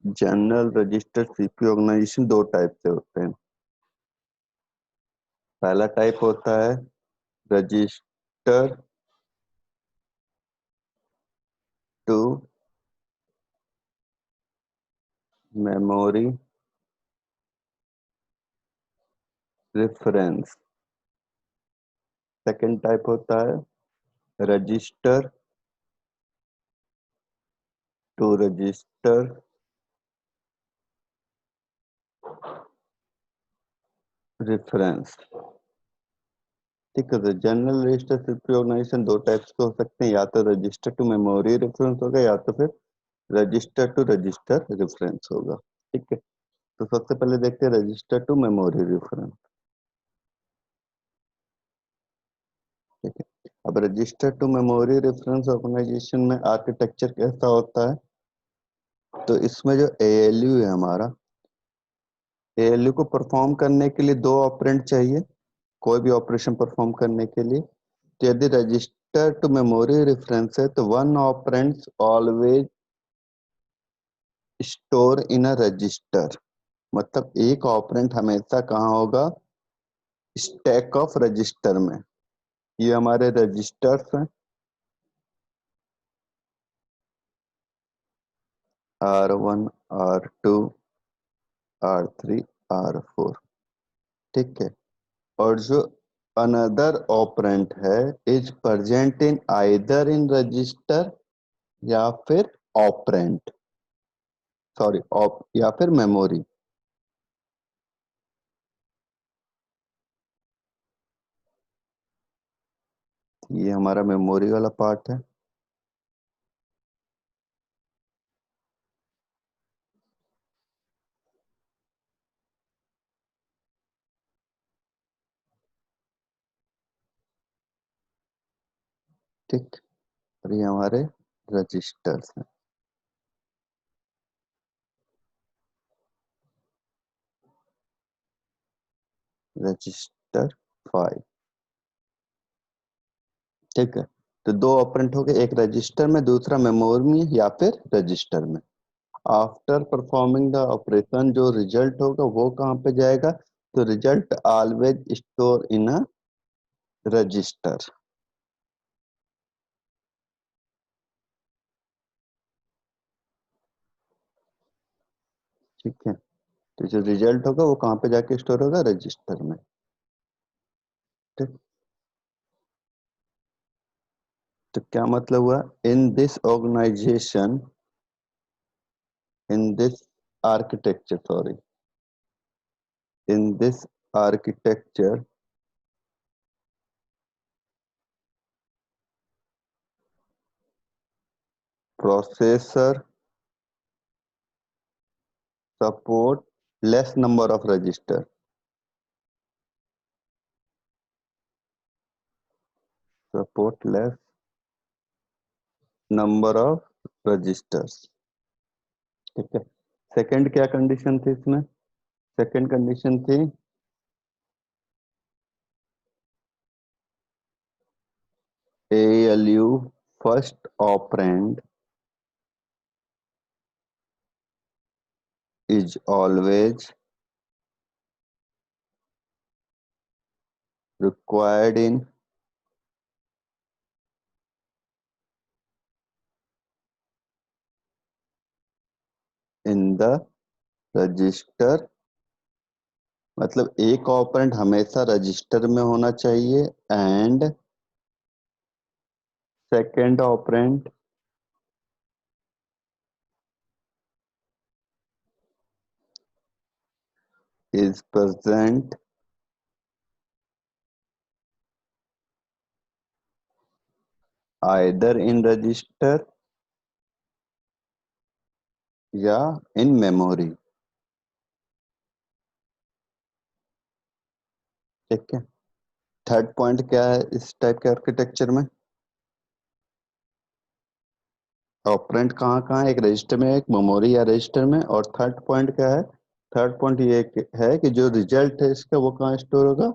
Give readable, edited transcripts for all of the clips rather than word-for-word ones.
General register CPU organisation दो type से होते हैं। पहला टाइप होता है register to memory reference. Second type होता है रजिस्टर टू रजिस्टर रेफरेंस। ठीक है, तो जनरल रजिस्टर सीपीयू ऑर्गेनाइजेशन दो टाइप्स के हो सकते हैं, या तो रजिस्टर टू मेमोरी रेफरेंस होगा या तो फिर रजिस्टर टू रजिस्टर रेफरेंस होगा। ठीक है, तो सबसे पहले देखते हैं रजिस्टर टू मेमोरी रेफरेंस। ठीक है, अब register to memory reference organisation में आर्किटेक्चर कैसा होता है, तो इसमें जो एएलयू है हमारा, एएलयू को परफॉर्म करने के लिए दो ऑपरेंड चाहिए, कोई भी ऑपरेशन परफॉर्म करने के लिए। तो यदि रजिस्टर टू मेमोरी रेफरेंस है तो one operand always store in a resistor. मतलब एक ऑपरेंड हमेशा कहाँ होगा, स्टैक ऑफ रजिस्टर में। ये हमारे रजिस्टर्स हैं, R1 R2 R3 R4। ठीक है, और जो अनदर ऑपरेंट है is present in either in register या फिर ऑपरेंट, सॉरी या फिर मेमोरी। ये हमारा मेमोरी वाला पार्ट है। ठीक, और ये हमारे रजिस्टर्स हैं। रजिस्टर 5। ठीक है, तो दो ऑपरेंट हो गए, एक रजिस्टर में दूसरा मेमोरी में या फिर रजिस्टर में। आफ्टर परफॉर्मिंग द ऑपरेशन जो रिजल्ट होगा वो कहाँ पे जाएगा, तो result always store in a resistor. ठीक है, तो जो रिजल्ट होगा वो कहाँ पे जाके स्टोर होगा, रजिस्टर में। ठीक, तो क्या मतलब हुआ, in this organisation, in this architecture, sorry, in this architecture processor support less number of register, support less number of registers। ठीक है, सेकंड क्या कंडीशन थी इसमें, सेकंड कंडीशन थी ALU first operand is always required in the register। मतलब एक operand हमेशा register में होना चाहिए, and second operand is present either in register या इन मेमोरी। ठीक है, थर्ड पॉइंट क्या है इस टाइप के आर्किटेक्चर में, ऑपरेंड कहाँ कहाँ है, एक रजिस्टर में, एक मेमोरी या रजिस्टर में, और थर्ड पॉइंट क्या है, थर्ड पॉइंट ये है कि जो रिजल्ट है इसका वो कहाँ स्टोर होगा,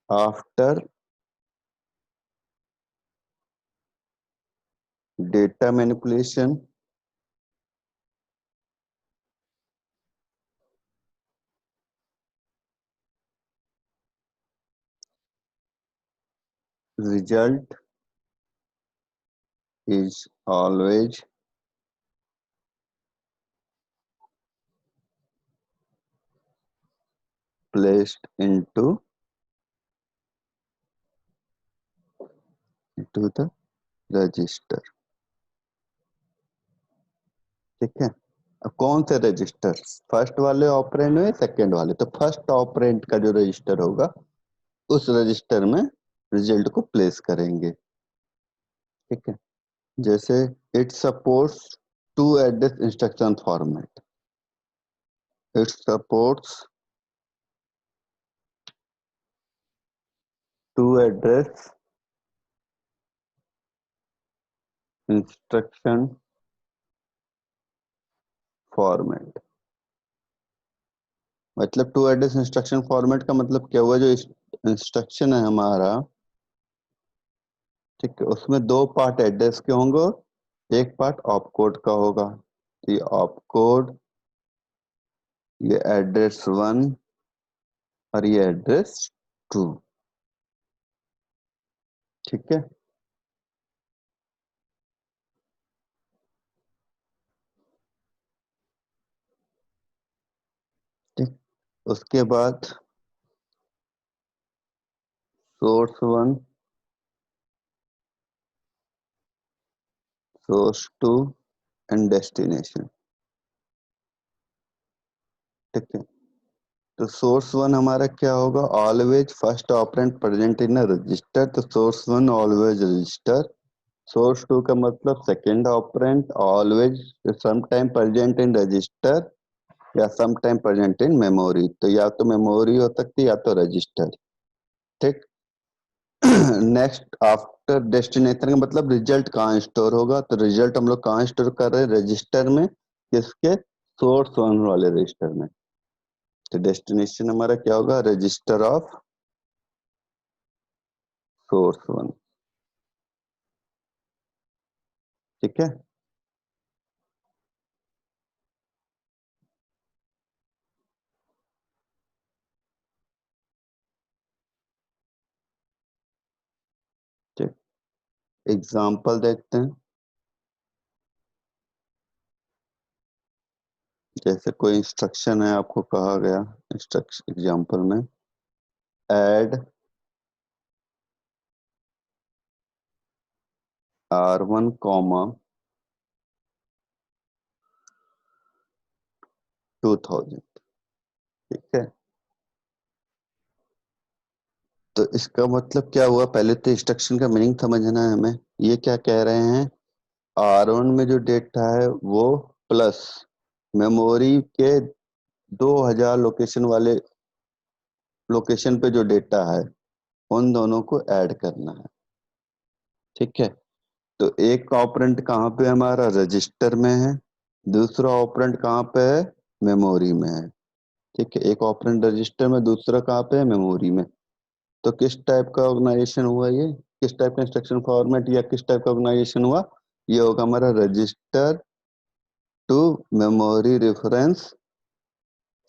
after data manipulation result is always placed into the register। ठीक है। अब कौन से रजिस्टर, फर्स्ट वाले ऑपरेंड में सेकंड वाले, तो फर्स्ट ऑपरेंड का जो रजिस्टर होगा उस रजिस्टर में रिजल्ट को प्लेस करेंगे। ठीक है। जैसे it supports two address instruction format, it supports two address instruction format. मतलब टू एड्रेस इंस्ट्रक्शन फॉर्मेट का मतलब क्या हुआ, जो इंस्ट्रक्शन है हमारा, ठीक है, उसमें दो पार्ट एड्रेस के होंगे, एक पार्ट ऑप कोड का होगा। तो ये ऑप कोड, ये एड्रेस 1 और ये एड्रेस 2। ठीक है। ठीक। उसके बाद सोर्स 1, सोर्स 2 एंड डेस्टिनेशन। ठीक है। तो सोर्स 1 हमारा क्या होगा, always first operand present in register, तो सोर्स 1 ऑलवेज रजिस्टर। सोर्स 2 का मतलब second operand always some time present in register या some time present in memory, तो या तो मेमोरी हो सकती है या तो रजिस्टर। ठीक। नेक्स्ट आफ्टर डेस्टिनेशन का मतलब रिजल्ट कहाँ स्टोर होगा, तो रिजल्ट हम लोग कहाँ स्टोर कर रहे हैं, रजिस्टर में, किसके, सोर्स 1 वाले रजिस्टर में। तो डेस्टिनेशन हमारा क्या होगा, रजिस्टर ऑफ सोर्स 1। ठीक है। ठीक। एग्जाम्पल देखते हैं। जैसे कोई इंस्ट्रक्शन है, आपको कहा गया इंस्ट्रक्शन एग्जाम्पल में, ऐड R1 कॉमा 2000। ठीक है। तो इसका मतलब क्या हुआ, पहले तो इंस्ट्रक्शन का मीनिंग समझना है हमें। ये क्या कह रहे हैं, R1 में जो डेटा है वो प्लस मेमोरी के 2000 लोकेशन वाले लोकेशन पे जो डेटा है उन दोनों को ऐड करना है। ठीक है। तो एक ऑपरेंड कहाँ पे हमारा रजिस्टर में है, दूसरा ऑपरेंड कहाँ पे है, मेमोरी में है। ठीक है। एक ऑपरेंड रजिस्टर में, दूसरा कहाँ पे है, मेमोरी में। तो किस टाइप का ऑर्गेनाइजेशन हुआ ये, किस टाइप का इंस्ट्रक्शन फॉर्मेट या किस टाइप का ऑर्गेनाइजेशन हुआ, ये होगा हमारा register to memory reference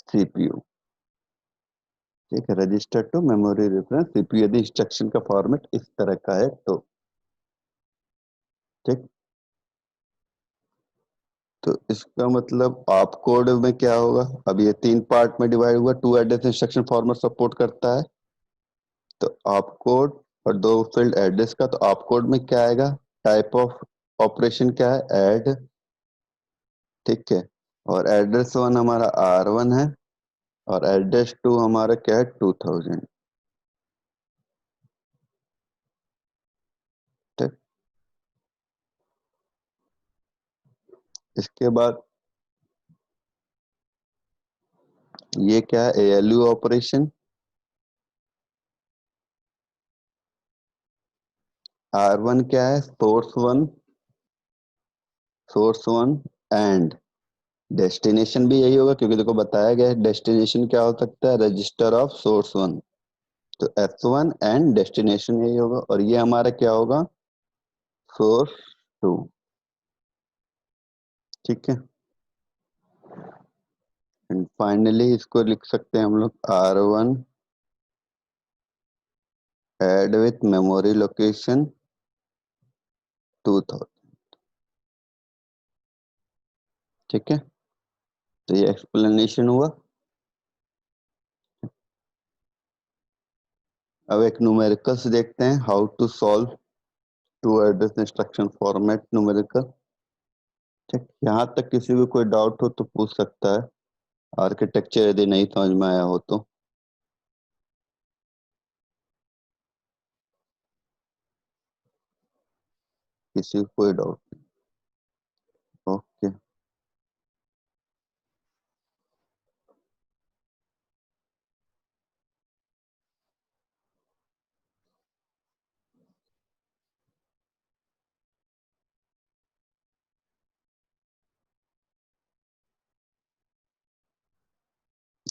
CPU. ठीक है। Register to memory reference CPU, यदि इंस्ट्रक्शन का फॉर्मेट इस तरह का है तो। ठीक। तो इसका मतलब आप कोड में क्या होगा, अब ये तीन पार्ट में डिवाइड हुआ, two address instruction format support करता है, तो आप कोड और दो फील्ड एड्रेस का, तो आप कोड में क्या आएगा, टाइप ऑफ ऑपरेशन क्या है, ऐड। ठीक है। और एड्रेस 1 हमारा R1 है और एड्रेस 2 हमारा क्या है, 2000। ठीक। इसके बाद ये क्या है, ALU ऑपरेशन। R1 क्या है, सोर्स वन एंड डेस्टिनेशन भी यही होगा, क्योंकि देखो बताया गया है डेस्टिनेशन क्या हो सकता है, रजिस्टर ऑफ सोर्स 1। तो S1 एंड डेस्टिनेशन यही होगा, और ये हमारा क्या होगा, सोर्स 2। ठीक है। एंड फाइनली इसको लिख सकते हैं हम लोग, R1 add with memory location 2000। ठीक है, तो ये एक्सप्लेनेशन हुआ। अब एक न्यूमेरिकल्स देखते हैं, how to solve two address instruction format numerical. ठीक, यहाँ तक किसी को कोई डाउट हो तो पूछ सकता है, आर्किटेक्चर यदि नहीं समझ में आया हो तो। किसी को कोई डाउट? ओके।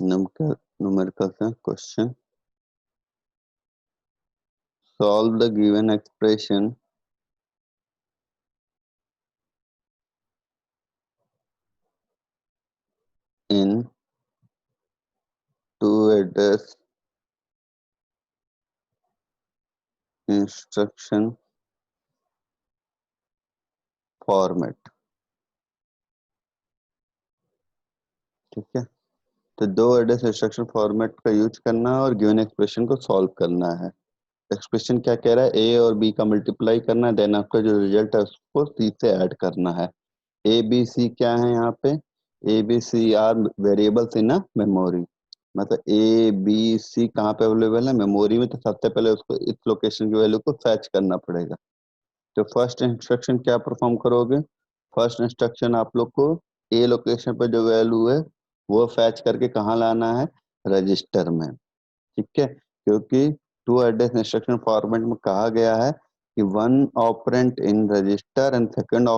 न्यूमेरिकल्स है question, solve the given expression in two address instruction format. ठीक है, तो दो एड्रेस इंस्ट्रक्शन फॉर्मेट का यूज करना है और गिवन एक्सप्रेशन को सॉल्व करना है। एक्सप्रेशन क्या कह रहा है, ए और बी का मल्टीप्लाई करना है, देन आपका जो रिजल्ट है उसको सी से ऐड करना है। ए बी सी क्या है यहाँ पे, A B C are variables in a memory. मतलब ए बी सी कहाँ पे अवेलेबल है, मेमोरी में, तो सबसे पहले उसको इस लोकेशन की वैल्यू को फैच करना पड़ेगा। तो फर्स्ट इंस्ट्रक्शन क्या परफॉर्म करोगे, फर्स्ट इंस्ट्रक्शन आप लोग को ए लोकेशन पे जो वैल्यू है वो फैच करके कहाँ लाना है, रजिस्टर में। ठीक है, क्योंकि टू एड्रेस इंस्ट्रक्शन फॉर्मेट में कहा गया है कि one operand in register and second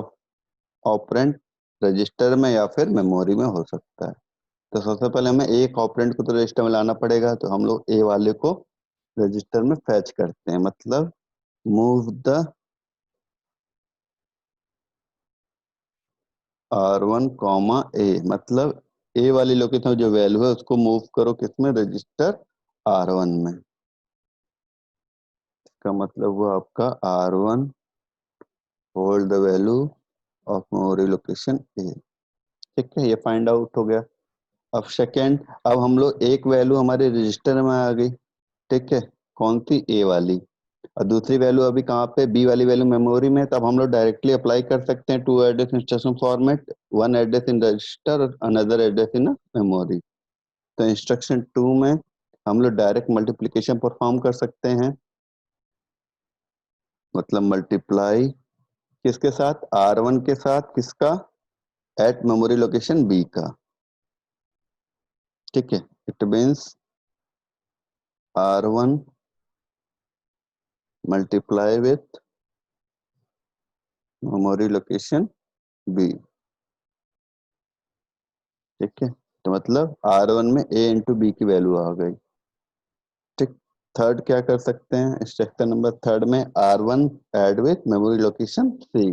operand register में या फिर मेमोरी में हो सकता है। तो सबसे पहले हमें एक ऑपरेंट को तो रजिस्टर में लाना पड़ेगा, तो हम लोग ए वाले को रजिस्टर में फैच करते हैं। मतलब मूव द R1 कॉमा ए, मतलब ए वाली लोकेशन जो वैल्यू है उसको मूव करो किसमें, रजिस्टर R1 में। इसका मतलब वो आपका R1 hold the value of memory location A. ठीक है, ये फाइंड आउट हो गया। अब सेकेंड, अब हम लोग एक वैल्यू हमारे रजिस्टर में आ गई। ठीक है, कौन सी, ए वाली। और दूसरी वैल्यू अभी कहाँ पे, बी वाली वैल्यू मेमोरी में। तब हम लोग डायरेक्टली अप्लाई कर सकते हैं two address instruction format, one address in register और अनदर एड्रेस इन मेमोरी। तो इंस्ट्रक्शन टू में हम लोग डायरेक्ट मल्टीप्लिकेशन परफॉर्म कर सकते हैं। मतलब मल्टीप्लाई किसके साथ, R1 के साथ, किसका, एट मेमोरी लोकेशन बी का। ठीक है, it means R1 multiply with memory location B. ठीक है, तो मतलब R1 में ए इंटू बी की वैल्यू आ गई। ठीक, थर्ड क्या कर सकते हैं, इंस्ट्रक्शन नंबर थर्ड में R1 add with memory location C.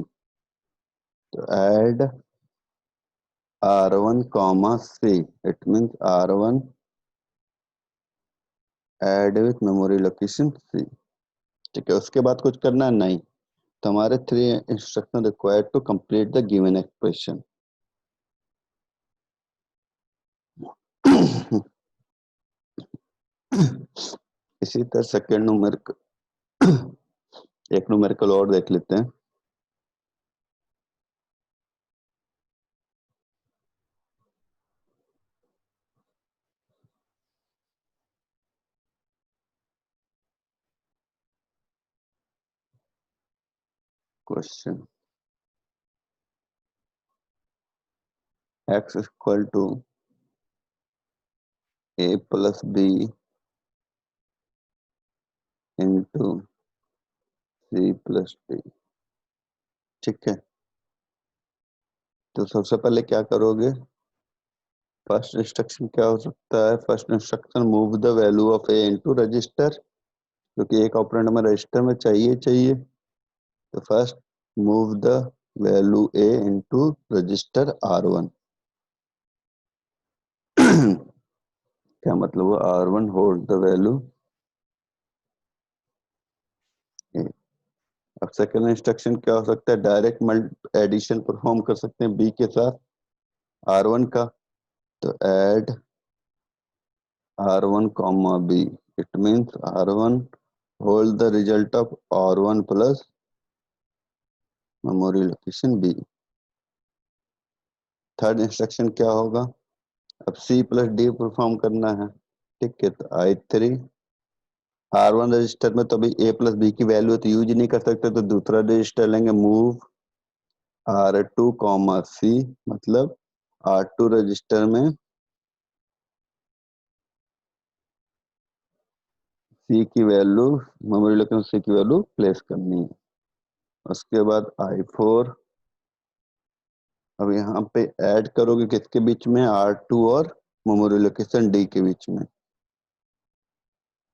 तो add R1 comma C, it means R1 add with memory location C. ठीक है, उसके बाद कुछ करना है नहीं। तो हमारे three instruction required to complete the given expression. इसी तरह सेकेंड न्यूमेरिकल, एक न्यूमेरिकल और देख लेते हैं। Question, x equal to a plus B into C plus D. ठीक है, तो सबसे पहले क्या करोगे, फर्स्ट इंस्ट्रक्शन क्या हो सकता है, first instruction move the value of A into register, क्योंकि एक ऑपरेंड में रजिस्टर में चाहिए चाहिए। तो first move the value A into register R1। क्या मतलब, R1 होल्ड द वैल्यू अब सेकेंड इंस्ट्रक्शन क्या हो सकता है, डायरेक्ट मल्ट एडिशन परफॉर्म कर सकते हैं बी के साथ R1 का। तो add R1 comma B, it means R1 hold the result of R1 plus memory location B. Third instruction क्या होगा, अब सी प्लस डी परफॉर्म करना है। ठीक है, तो I3 R1 रजिस्टर में तो अभी ए प्लस बी की वैल्यू तो यूज नहीं कर सकते, तो दूसरा रजिस्टर लेंगे, मूव R2 कॉमा सी, मतलब R2 रजिस्टर में सी की वैल्यू, मेमोरी लोकेशन सी की वैल्यू प्लेस करनी है। उसके बाद I4, अब यहाँ पे ऐड करोगे किसके बीच में, R2 और मेमोरी लोकेशन डी के बीच में।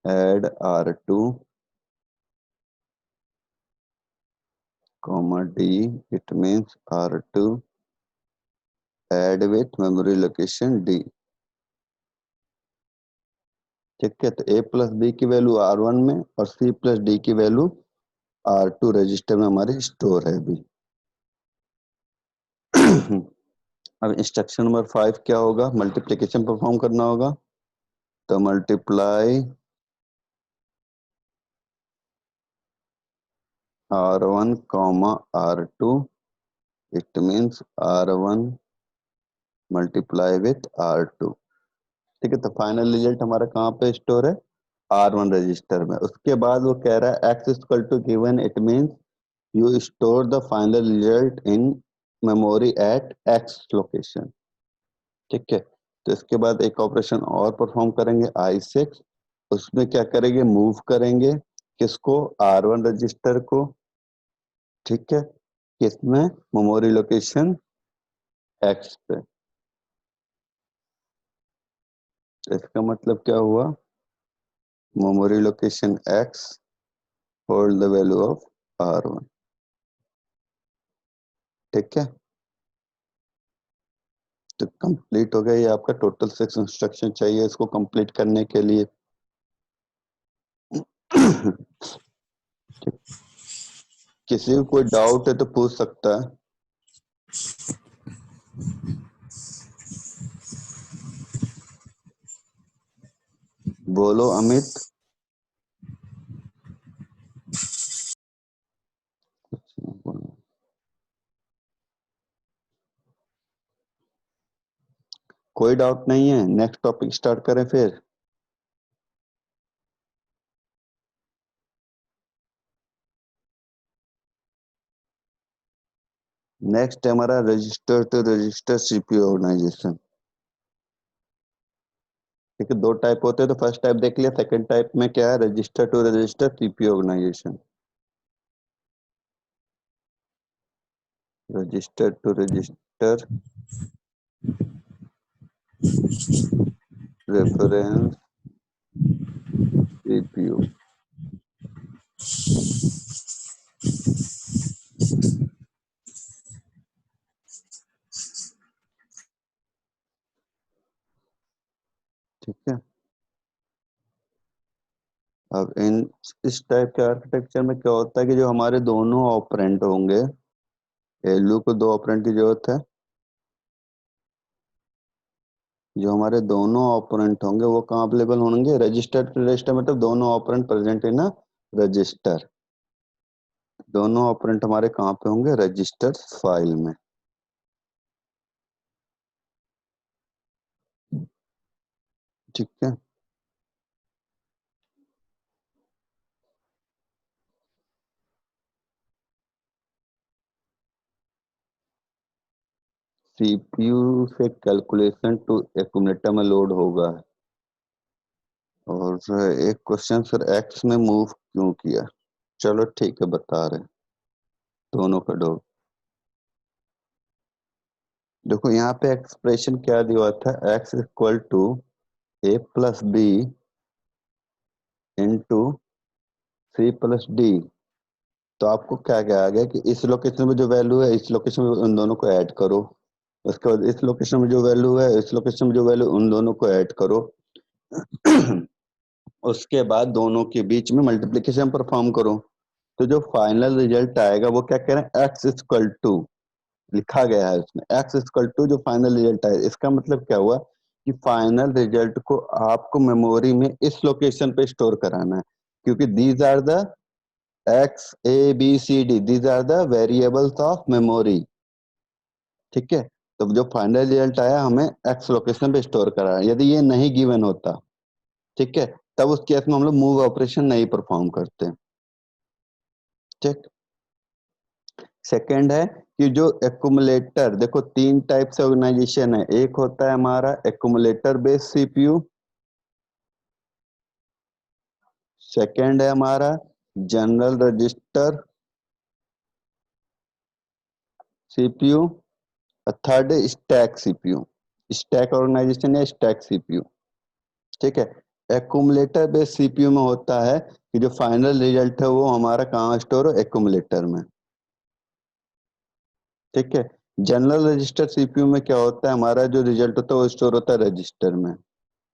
Add R2 comma D, it means R2 add with memory location D. ठीक है, तो ए प्लस बी की वैल्यू R1 में और सी प्लस डी की वैल्यू R2 रजिस्टर में हमारे स्टोर है अभी। अब इंस्ट्रक्शन नंबर 5 क्या होगा, मल्टीप्लिकेशन परफॉर्म करना होगा। तो multiply R1 comma R2, it means R1 multiply with R2। ठीक है, तो फाइनल रिजल्ट हमारा कहाँ पे स्टोर है, R1 रजिस्टर में। उसके बाद वो कह रहा है x equal to given, it means you store the final result in memory at x location. ठीक है, तो इसके बाद एक ऑपरेशन और परफॉर्म करेंगे I6। उसमें क्या करेंगे, मूव करेंगे किसको, R1 रजिस्टर को। ठीक है, किसमें, मेमोरी लोकेशन X पे। तो इसका मतलब क्या हुआ, memory location X hold the value of R1। ठीक है, तो कंप्लीट हो गया ये आपका, टोटल 6 इंस्ट्रक्शन चाहिए इसको कंप्लीट करने के लिए। किसी को कोई डाउट है तो पूछ सकता है। बोलो अमित। कोई डाउट नहीं है, नेक्स्ट टॉपिक स्टार्ट करें फिर। नेक्स्ट है हमारा register to register CPU organisation. ठीक है, दो टाइप होते हैं, तो फर्स्ट टाइप देख लिया, सेकंड टाइप में क्या है, register to register CPU organisation. Register to register reference CPU. ठीक है, अब इस टाइप के आर्किटेक्चर में क्या होता है कि जो हमारे दोनों ऑपरेंड होंगे, एलयू को दो ऑपरेंड की जरूरत है, जो हमारे दोनों ऑपरेंट होंगे वो कहाँ अवेलेबल होंगे, रजिस्टर टू रजिस्टर, मतलब दोनों ऑपरेंट प्रेजेंट इन रजिस्टर। दोनों ऑपरेंट हमारे कहाँ पे होंगे, रजिस्टर फाइल में। ठीक है, सीपीयू से कैलकुलेशन टू एक्यूमुलेटर में लोड होगा। और एक क्वेश्चन, सर एक्स में मूव क्यों किया। चलो ठीक है, बता रहे हैं दोनों का डॉट। देखो यहाँ पे एक्सप्रेशन क्या दिया हुआ था, X equal to A plus B into C plus D. तो आपको क्या क्या आ गया कि इस लोकेशन में जो वैल्यू है इस लोकेशन में उन दोनों को ऐड करो। उसके बाद इस लोकेशन में जो वैल्यू है इस लोकेशन में जो वैल्यू, उन दोनों को ऐड करो। उसके बाद दोनों के बीच में मल्टीप्लिकेशन परफॉर्म करो। तो जो फाइनल रिजल्ट आएगा वो क्या कह रहे हैं, एक्स इक्वल टू, लिखा गया है उसमें एक्स इक्वल टू जो फाइनल रिजल्ट आए, इसका मतलब क्या हुआ कि फाइनल रिजल्ट को आपको मेमोरी में इस लोकेशन पे स्टोर कराना है, क्योंकि these are the X A B C D, these are the variables of memory. ठीक है, तो जो फाइनल रिजल्ट आया हमें एक्स लोकेशन पे स्टोर करा है। यदि ये नहीं गिवन होता, ठीक है, तब उस केस में हम लोग मूव ऑपरेशन नहीं परफॉर्म करते। ठीक। सेकंड है कि जो एक्यूमुलेटर, देखो तीन टाइप से ऑर्गेनाइजेशन है, एक होता है हमारा एक्यूमुलेटर बेस्ड सीपीयू, सेकंड है हमारा जनरल रजिस्टर सीपीयू, और थर्ड है स्टैक सीपीयू, स्टैक ऑर्गेनाइजेशन या स्टैक सीपीयू। ठीक है, एक्यूमुलेटर बेस्ड सीपीयू में होता है कि जो फाइनल रिजल्ट है वो हमारा कहाँ स्टोर हो, एक्यूमुलेटर में। ठीक है, जनरल रजिस्टर सीपीयू में क्या होता है, हमारा जो रिजल्ट होता है वो स्टोर होता है रजिस्टर में।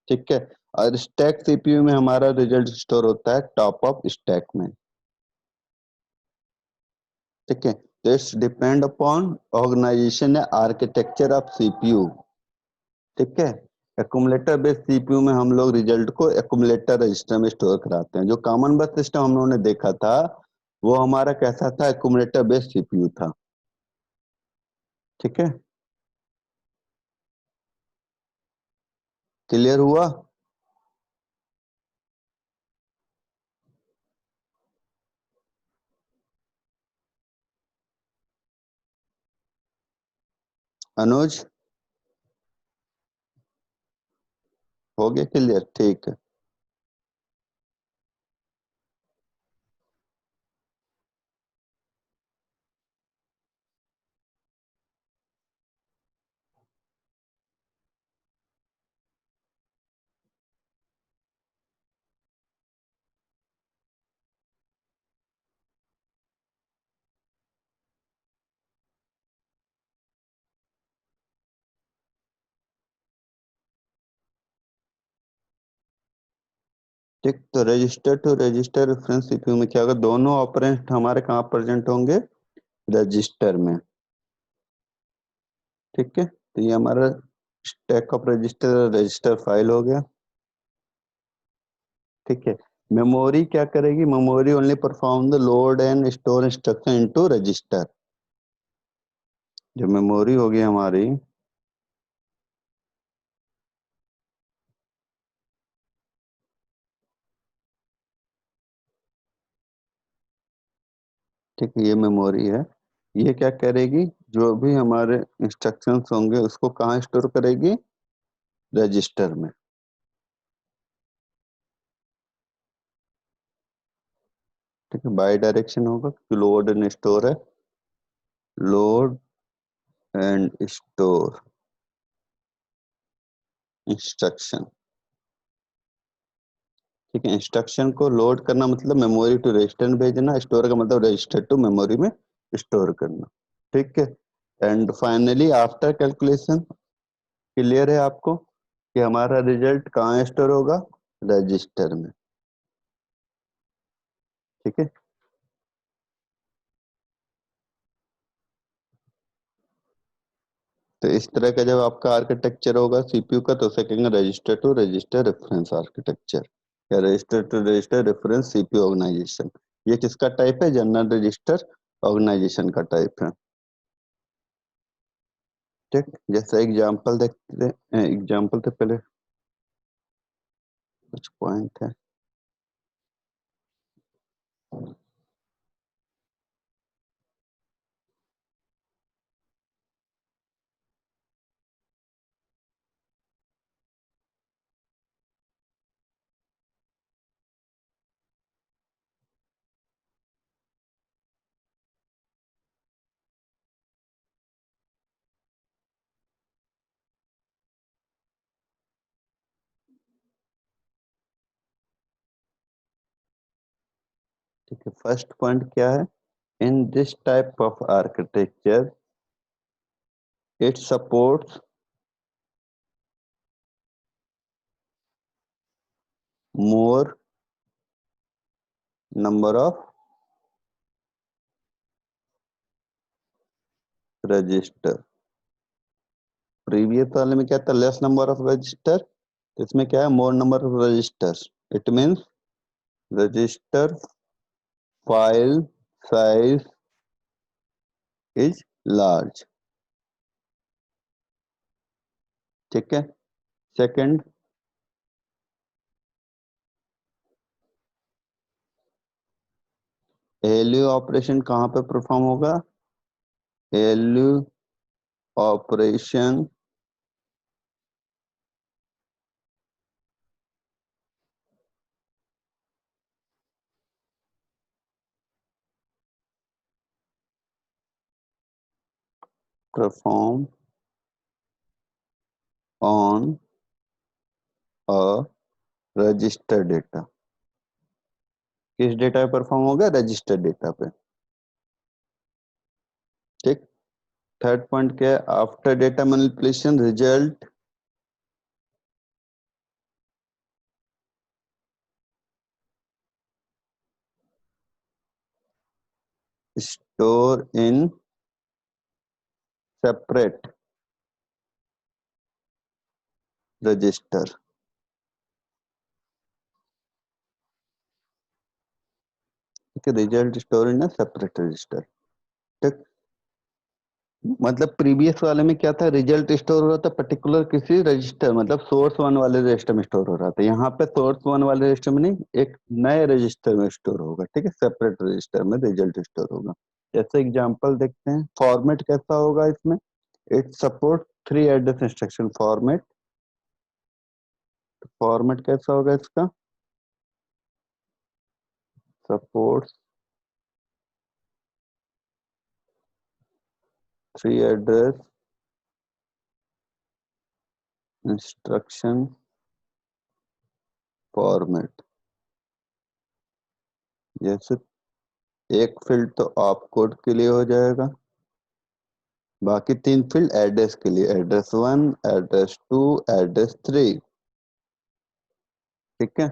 ठीक है, और स्टैक सीपीयू में हमारा रिजल्ट स्टोर होता है टॉप ऑफ स्टैक में। ठीक है, तो इट्स डिपेंड अपॉन ऑर्गेनाइजेशन या आर्किटेक्चर ऑफ सीपीयू। ठीक है, एक्यूमुलेटर बेस्ड सीपीयू में हम लोग रिजल्ट को एक्यूमुलेटर रजिस्टर में स्टोर कराते हैं। जो कॉमन बस सिस्टम हम लोगों ने देखा था वो हमारा कैसा था, एक्यूमुलेटर बेस्ड सीपीयू था। ठीक है, क्लियर हुआ? अनुज, हो गया क्लियर? ठीक है। ठीक, तो register to register reference CPU में क्या होगा, दोनों ऑपरेंड हमारे कहाँ प्रेजेंट होंगे, रजिस्टर में। ठीक है, तो ये हमारा stack of register register file हो गया। ठीक है, मेमोरी क्या करेगी, memory only perform the load and store instruction into register. जो मेमोरी होगी हमारी, ठीक है, ये मेमोरी है, ये क्या करेगी, जो भी हमारे इंस्ट्रक्शंस होंगे उसको कहाँ स्टोर करेगी, रजिस्टर में। ठीक है, बाई डायरेक्शन होगा क्योंकि लोड एंड स्टोर है, लोड एंड स्टोर इंस्ट्रक्शन। ठीक है, इंस्ट्रक्शन को लोड करना मतलब मेमोरी टू रजिस्टर में भेजना, स्टोर का मतलब रजिस्टर टू मेमोरी में स्टोर करना। ठीक है, and finally after calculation, clear है आपको कि हमारा रिजल्ट कहाँ स्टोर होगा, रजिस्टर में। ठीक है, तो इस तरह का जब आपका आर्किटेक्चर होगा सीपीयू का, तो उसे कहेंगे register to register reference architecture, या register to register reference CPU organization. ये किसका टाइप है, जनरल रजिस्टर ऑर्गेनाइजेशन का टाइप है। ठीक, जैसे एग्जांपल देखते हैं, एग्जांपल से पहले कुछ पॉइंट है। ठीक है, फर्स्ट पॉइंट क्या है, in this type of architecture it supports more number of register. Previous वाले में क्या था, लेस नंबर ऑफ रजिस्टर, इसमें क्या है, more number of registers. It means register file size is large. ठीक है। सेकंड, एलयू ऑपरेशन कहाँ पे परफॉर्म होगा, ALU operation perform on a register data. किस डेटा पे परफॉर्म होगा, रजिस्टर डेटा पे। ठीक। थर्ड पॉइंट क्या है, after data manipulation result store in separate register. ठीक है, result store in separate register. ठीक। मतलब प्रीवियस वाले में क्या था, रिजल्ट स्टोर हो रहा था पर्टिकुलर किसी रजिस्टर, मतलब सोर्स वन वाले रजिस्टर में स्टोर हो रहा था। यहाँ पे सोर्स वन वाले रजिस्टर में नहीं, एक नए रजिस्टर में स्टोर होगा। ठीक है, सेपरेट रजिस्टर में रिजल्ट स्टोर होगा। जैसे एग्जांपल देखते हैं, फॉर्मेट कैसा होगा इसमें, it support three address instruction format. Format कैसा होगा इसका, support three address instruction format. जैसे एक फील्ड तो आप कोड के लिए हो जाएगा, बाकी तीन फील्ड एड्रेस के लिए, address one, address two, address three. ठीक है।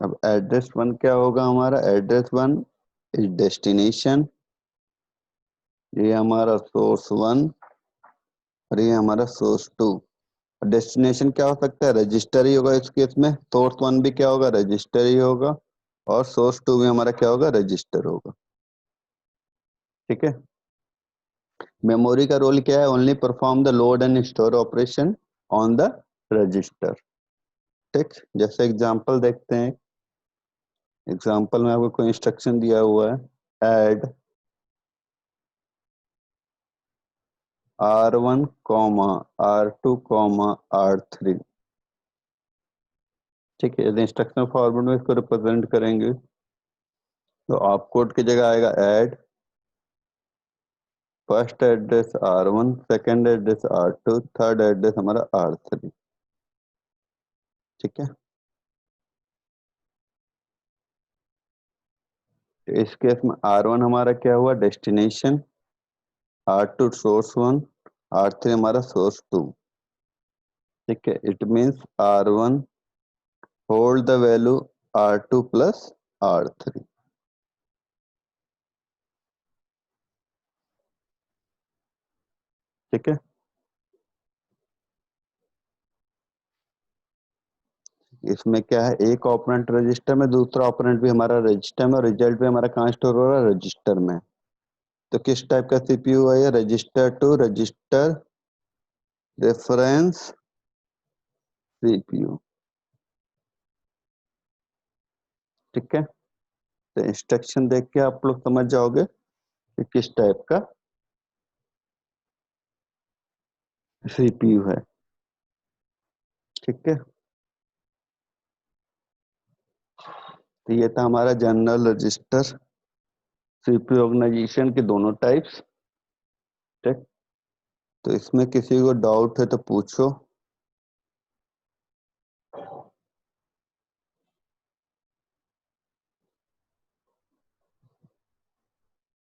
अब एड्रेस वन क्या होगा हमारा, एड्रेस वन इज डेस्टिनेशन, ये हमारा सोर्स वन और ये हमारा सोर्स टू। डेस्टिनेशन क्या हो सकता है, रजिस्टर ही होगा इस केस में, सोर्स वन भी क्या होगा, रजिस्टर ही होगा, और सोर्स टू भी हमारा क्या होगा, रजिस्टर होगा। ठीक है। मेमोरी का रोल क्या है, only perform the load and store operation on the register. ठीक। जैसे एग्जांपल देखते हैं, एग्जांपल में आपको कोई इंस्ट्रक्शन दिया हुआ है, add R1 comma R2 comma R3। ठीक है, यदि इंस्ट्रक्शन फॉर्मेट में इसको रिप्रेजेंट करेंगे तो आप कोड की जगह आएगा add first address R1, second address R2, third address हमारा R3। ठीक है। तो इस केस में R1 हमारा क्या हुआ, destination, R2 source one, R3 हमारा सोर्स टू। ठीक है, it means R1 hold the value R2 plus R3। ठीक है। इसमें क्या है, एक ऑपरेंट रजिस्टर में, दूसरा ऑपरेंट भी हमारा रजिस्टर में, और रिजल्ट भी हमारा कहाँ स्टोर हो रहा है, रजिस्टर में। तो किस टाइप का सीपीयू है ये, register to register reference CPU. ठीक है। तो इंस्ट्रक्शन देख के आप लोग समझ जाओगे कि किस टाइप का सीपीयू है। ठीक है। तो ये था हमारा जनरल रजिस्टर सीपीयू ऑर्गेनाइजेशन के दोनों टाइप्स। ठीक। तो इसमें किसी को डाउट है तो पूछो।